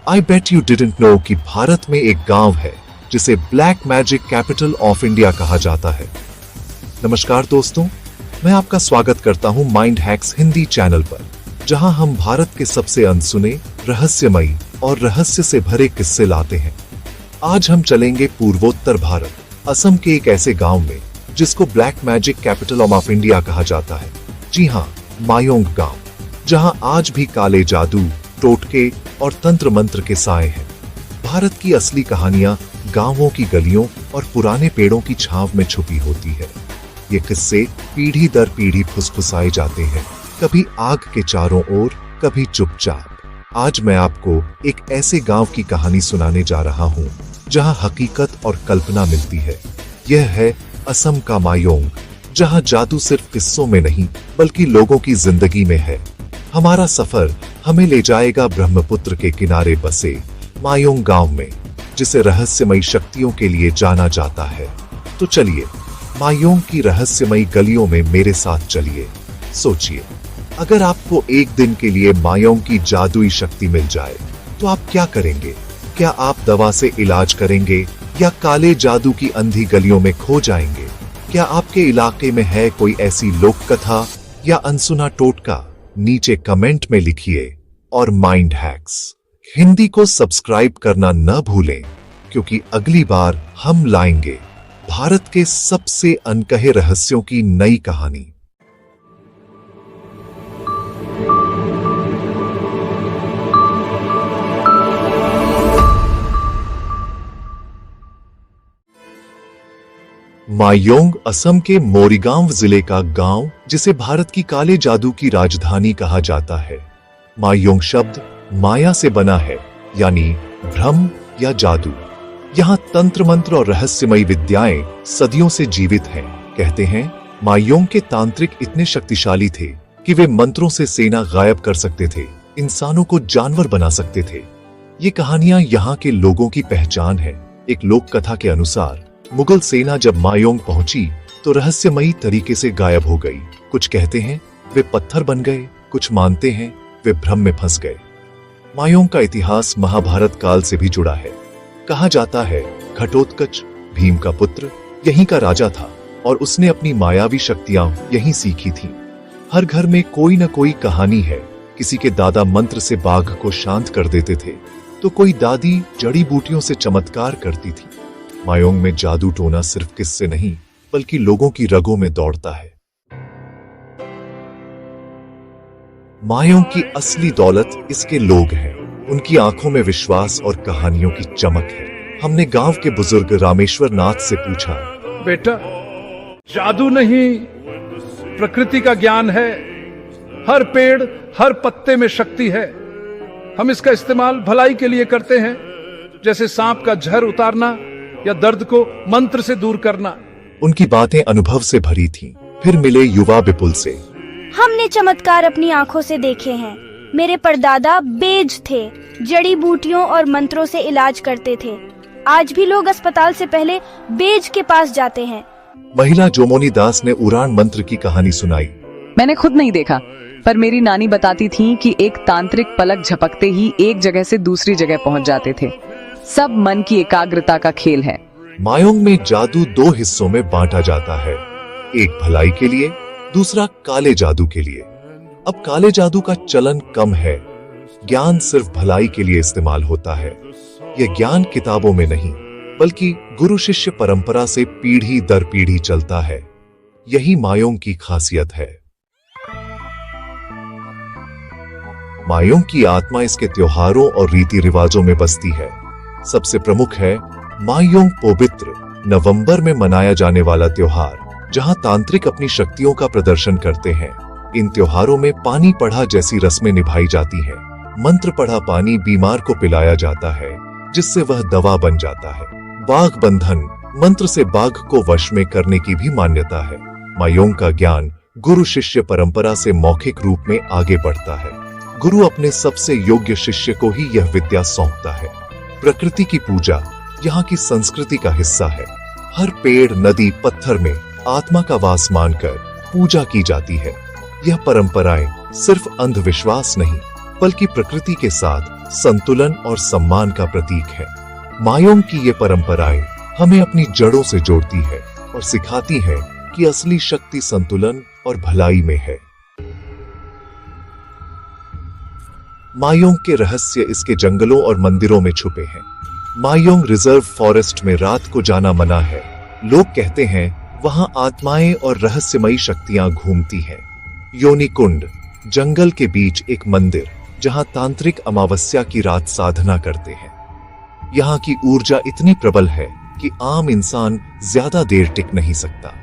I bet you didn't know कि भारत में एक गांव है जिसे black magic capital of India कहा जाता है। नमस्कार दोस्तों, मैं आपका स्वागत करता हूं माइंड हैक्स हिंदी चैनल पर, जहां हम भारत के सबसे अनसुने, रहस्यमयी और रहस्य से भरे किस्से लाते हैं। आज हम चलेंगे पूर्वोत्तर भारत, असम के एक ऐसे गांव में जिसको black magic capital of India कहा जाता है। जी हाँ, मायोंग गांव, जहां आज भी काले जादू, टोटके और तंत्र मंत्र के साए हैं। भारत की असली कहानियां गांवों की गलियों और पुराने पेड़ों की छांव में छुपी होती है। ये किस्से पीढ़ी दर पीढ़ी फुसफुसाए जाते हैं, कभी आग के चारों ओर, कभी चुपचाप। आज मैं आपको एक ऐसे गांव की कहानी सुनाने जा रहा हूं जहां हकीकत और कल्पना मिलती है। यह है असम का मायोंग, जहां जादू सिर्फ किस्सों में नहीं बल्कि लोगों की जिंदगी में है। हमारा सफर हमें ले जाएगा ब्रह्मपुत्र के किनारे बसे मायोंग गांव में, जिसे रहस्यमयी शक्तियों के लिए जाना जाता है। तो चलिए मायोंग की रहस्यमयी गलियों में मेरे साथ चलिए। सोचिए, अगर आपको एक दिन के लिए मायोंग की जादुई शक्ति मिल जाए तो आप क्या करेंगे? क्या आप दवा से इलाज करेंगे या काले जादू की अंधी गलियों में खो जाएंगे? क्या आपके इलाके में है कोई ऐसी लोक कथा या अनसुना टोटका? नीचे कमेंट में लिखिए। और माइंड हैक्स हिंदी को सब्सक्राइब करना न भूलें, क्योंकि अगली बार हम लाएंगे भारत के सबसे अनकहे रहस्यों की नई कहानी। मायोंग असम के मोरीगांव जिले का गांव, जिसे भारत की काले जादू की राजधानी कहा जाता है। मायोंग शब्द माया से बना है, यानी भ्रम या जादू। यहाँ तंत्र मंत्र और रहस्यमयी विद्याएं सदियों से जीवित हैं। कहते हैं मायोंग के तांत्रिक इतने शक्तिशाली थे कि वे मंत्रों से सेना गायब कर सकते थे, इंसानों को जानवर बना सकते थे। ये कहानियां यहाँ के लोगों की पहचान है। एक लोक कथा के अनुसार मुगल सेना जब मायोंग पहुंची तो रहस्यमयी तरीके से गायब हो गई। कुछ कहते हैं वे पत्थर बन गए, कुछ मानते हैं वे भ्रम में फंस गए। मायोंग का इतिहास महाभारत काल से भी जुड़ा है। कहा जाता है घटोत्कच, भीम का पुत्र, यहीं का राजा था और उसने अपनी मायावी शक्तियां यहीं सीखी थीं। हर घर में कोई न कोई कहानी है। किसी के दादा मंत्र से बाघ को शांत कर देते थे, तो कोई दादी जड़ी बूटियों से चमत्कार करती थी। मायोंग में जादू टोना सिर्फ किस्से नहीं बल्कि लोगों की रगों में दौड़ता है। मायोंग की असली दौलत इसके लोग हैं। उनकी आंखों में विश्वास और कहानियों की चमक है। हमने गांव के बुजुर्ग रामेश्वर नाथ से पूछा, बेटा, जादू नहीं, प्रकृति का ज्ञान है। हर पेड़, हर पत्ते में शक्ति है। हम इसका इस्तेमाल भलाई के लिए करते हैं, जैसे सांप का जहर उतारना या दर्द को मंत्र से दूर करना। उनकी बातें अनुभव से भरी थीं। फिर मिले युवा विपुल से। हमने चमत्कार अपनी आंखों से देखे हैं। मेरे परदादा बेज थे, जड़ी बूटियों और मंत्रों से इलाज करते थे। आज भी लोग अस्पताल से पहले बेज के पास जाते हैं। महिला जोमोनी दास ने उड़ान मंत्र की कहानी सुनाई। मैंने खुद नहीं देखा, पर मेरी नानी बताती थी कि एक तांत्रिक पलक झपकते ही एक जगह से दूसरी जगह पहुंच जाते थे। सब मन की एकाग्रता का खेल है। मायोंग में जादू दो हिस्सों में बांटा जाता है, एक भलाई के लिए, दूसरा काले जादू के लिए। अब काले जादू का चलन कम है। ज्ञान सिर्फ भलाई के लिए इस्तेमाल होता है। यह ज्ञान किताबों में नहीं बल्कि गुरु शिष्य परंपरा से पीढ़ी दर पीढ़ी चलता है। यही मायोंग की खासियत है। मायोंग की आत्मा इसके त्योहारों और रीति रिवाजों में बसती है। सबसे प्रमुख है मायोंग पवित्र, नवंबर में मनाया जाने वाला त्योहार, जहां तांत्रिक अपनी शक्तियों का प्रदर्शन करते हैं। इन त्योहारों में पानी पढ़ा जैसी रस्में निभाई जाती हैं। मंत्र पढ़ा पानी बीमार को पिलाया जाता है, जिससे वह दवा बन जाता है। बाघ बंधन, मंत्र से बाघ को वश में करने की भी मान्यता है। मायोंग का ज्ञान गुरु शिष्य परंपरा से मौखिक रूप में आगे बढ़ता है। गुरु अपने सबसे योग्य शिष्य को ही यह विद्या सौंपता है। प्रकृति की पूजा यहाँ की संस्कृति का हिस्सा है। हर पेड़, नदी, पत्थर में आत्मा का वास मानकर पूजा की जाती है। यह परंपराएं सिर्फ अंधविश्वास नहीं बल्कि प्रकृति के साथ संतुलन और सम्मान का प्रतीक है। मायोंग की ये परंपराएं हमें अपनी जड़ों से जोड़ती है और सिखाती है कि असली शक्ति संतुलन और भलाई में है। मायोंग के रहस्य इसके जंगलों और मंदिरों में छुपे हैं। मायोंग रिजर्व फॉरेस्ट में रात को जाना मना है। लोग कहते हैं वहां आत्माएं और रहस्यमयी शक्तियां घूमती हैं। योनिकुंड, जंगल के बीच एक मंदिर जहां तांत्रिक अमावस्या की रात साधना करते हैं। यहाँ की ऊर्जा इतनी प्रबल है कि आम इंसान ज्यादा देर टिक नहीं सकता।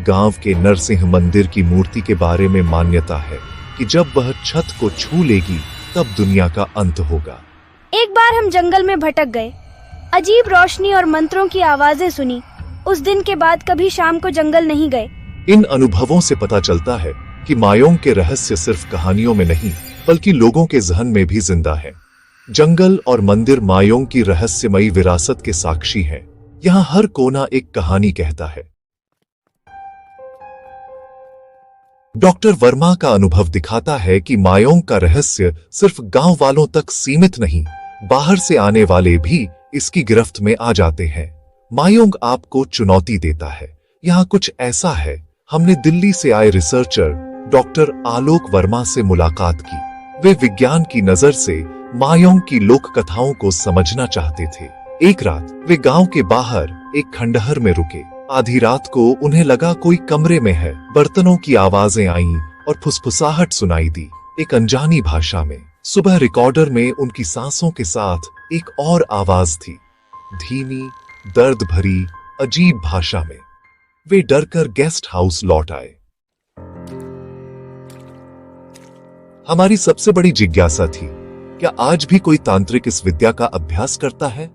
गांव के नरसिंह मंदिर की मूर्ति के बारे में मान्यता है कि जब वह छत को छू लेगी तब दुनिया का अंत होगा। एक बार हम जंगल में भटक गए, अजीब रोशनी और मंत्रों की आवाजें सुनी। उस दिन के बाद कभी शाम को जंगल नहीं गए। इन अनुभवों से पता चलता है कि मायोंग के रहस्य सिर्फ कहानियों में नहीं बल्कि लोगों के जहन में भी जिंदा है। जंगल और मंदिर मायोंग की रहस्यमयी विरासत के साक्षी हैं। यहाँ हर कोना एक कहानी कहता है। डॉक्टर वर्मा का अनुभव दिखाता है कि मायोंग का रहस्य सिर्फ गांव वालों तक सीमित नहीं, बाहर से आने वाले भी इसकी गिरफ्त में आ जाते हैं। मायोंग आपको चुनौती देता है। यहाँ कुछ ऐसा है। हमने दिल्ली से आए रिसर्चर डॉक्टर आलोक वर्मा से मुलाकात की। वे विज्ञान की नजर से मायोंग की लोक कथाओं को समझना चाहते थे। एक रात वे गांव के बाहर एक खंडहर में रुके। आधी रात को उन्हें लगा कोई कमरे में है। बर्तनों की आवाजें आईं और फुसफुसाहट सुनाई दी, एक अनजानी भाषा में। सुबह रिकॉर्डर में उनकी सांसों के साथ एक और आवाज थी, धीमी, दर्द भरी, अजीब भाषा में। वे डरकर गेस्ट हाउस लौट आए। हमारी सबसे बड़ी जिज्ञासा थी, क्या आज भी कोई तांत्रिक इस विद्या का अभ्यास करता है?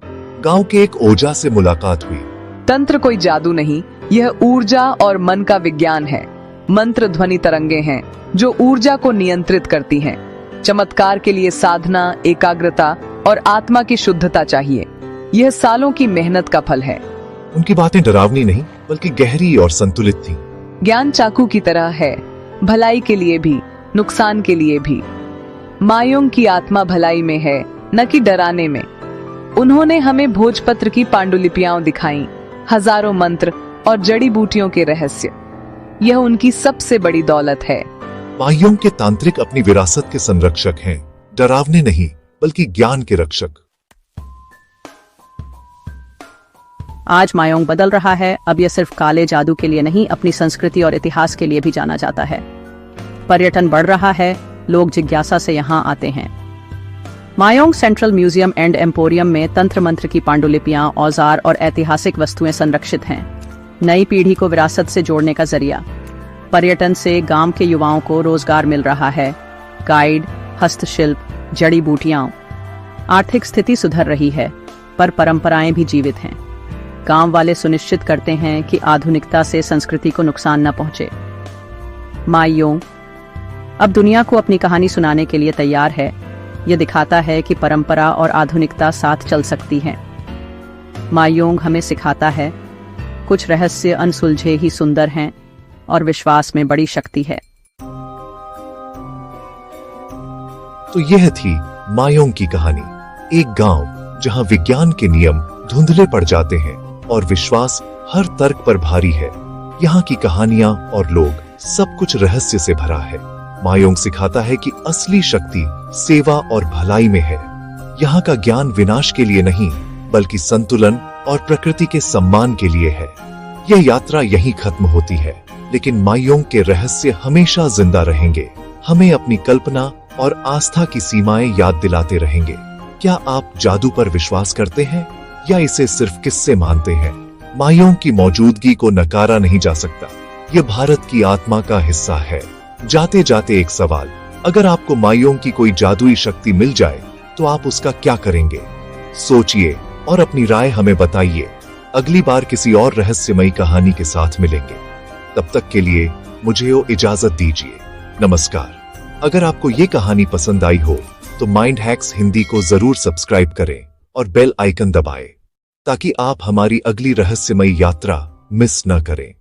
गांव के एक ओझा से मुलाकात हुई। तंत्र कोई जादू नहीं, यह ऊर्जा और मन का विज्ञान है। मंत्र ध्वनि तरंगे हैं जो ऊर्जा को नियंत्रित करती हैं। चमत्कार के लिए साधना, एकाग्रता और आत्मा की शुद्धता चाहिए। यह सालों की मेहनत का फल है। उनकी बातें डरावनी नहीं बल्कि गहरी और संतुलित थीं। ज्ञान चाकू की तरह है, भलाई के लिए भी, नुकसान के लिए भी। मायोंग की आत्मा भलाई में है, न कि डराने में। उन्होंने हमें भोजपत्र की पांडुलिपियां दिखाई, हजारों मंत्र और जड़ी बूटियों के रहस्य। यह उनकी सबसे बड़ी दौलत है। मायोंग के तांत्रिक अपनी विरासत के संरक्षक हैं, डरावने नहीं बल्कि ज्ञान के रक्षक। आज मायोंग बदल रहा है। अब यह सिर्फ काले जादू के लिए नहीं, अपनी संस्कृति और इतिहास के लिए भी जाना जाता है। पर्यटन बढ़ रहा है, लोग जिज्ञासा से यहाँ आते हैं। Mayong central museum and emporium में तंत्र मंत्र की पांडुलिपियां, औजार और ऐतिहासिक वस्तुएं संरक्षित हैं। नई पीढ़ी को विरासत से जोड़ने का जरिया। पर्यटन से गांव के युवाओं को रोजगार मिल रहा है। गाइड, हस्तशिल्प, जड़ी बूटियां। आर्थिक स्थिति सुधर रही है, पर परंपराएं भी जीवित हैं। गांव वाले सुनिश्चित करते हैं कि आधुनिकता से संस्कृति को नुकसान न पहुंचे। मायोंग अब दुनिया को अपनी कहानी सुनाने के लिए तैयार है। यह दिखाता है कि परंपरा और आधुनिकता साथ चल सकती हैं। मायोंग हमें सिखाता है, कुछ रहस्य अनसुलझे ही सुंदर हैं और विश्वास में बड़ी शक्ति है। तो यह थी मायोंग की कहानी। एक गांव जहां विज्ञान के नियम धुंधले पड़ जाते हैं और विश्वास हर तर्क पर भारी है। यहाँ की कहानियां और लोग, सब कुछ रहस्य से भरा है। मायोंग सिखाता है कि असली शक्ति सेवा और भलाई में है। यहाँ का ज्ञान विनाश के लिए नहीं बल्कि संतुलन और प्रकृति के सम्मान के लिए है। यह यात्रा यहीं खत्म होती है, लेकिन मायोंग के रहस्य हमेशा जिंदा रहेंगे, हमें अपनी कल्पना और आस्था की सीमाएं याद दिलाते रहेंगे। क्या आप जादू पर विश्वास करते हैं या इसे सिर्फ किस्से मानते हैं? मायोंग की मौजूदगी को नकारा नहीं जा सकता। यह भारत की आत्मा का हिस्सा है। जाते जाते एक सवाल, अगर आपको मायोंग की कोई जादुई शक्ति मिल जाए तो आप उसका क्या करेंगे? सोचिए और अपनी राय हमें बताइए। अगली बार किसी और रहस्यमयी कहानी के साथ मिलेंगे। तब तक के लिए मुझे इजाजत दीजिए। नमस्कार। अगर आपको ये कहानी पसंद आई हो तो माइंड हैक्स हिंदी को जरूर सब्सक्राइब करें और बेल आइकन दबाएं ताकि आप हमारी अगली रहस्यमयी यात्रा मिस न करें।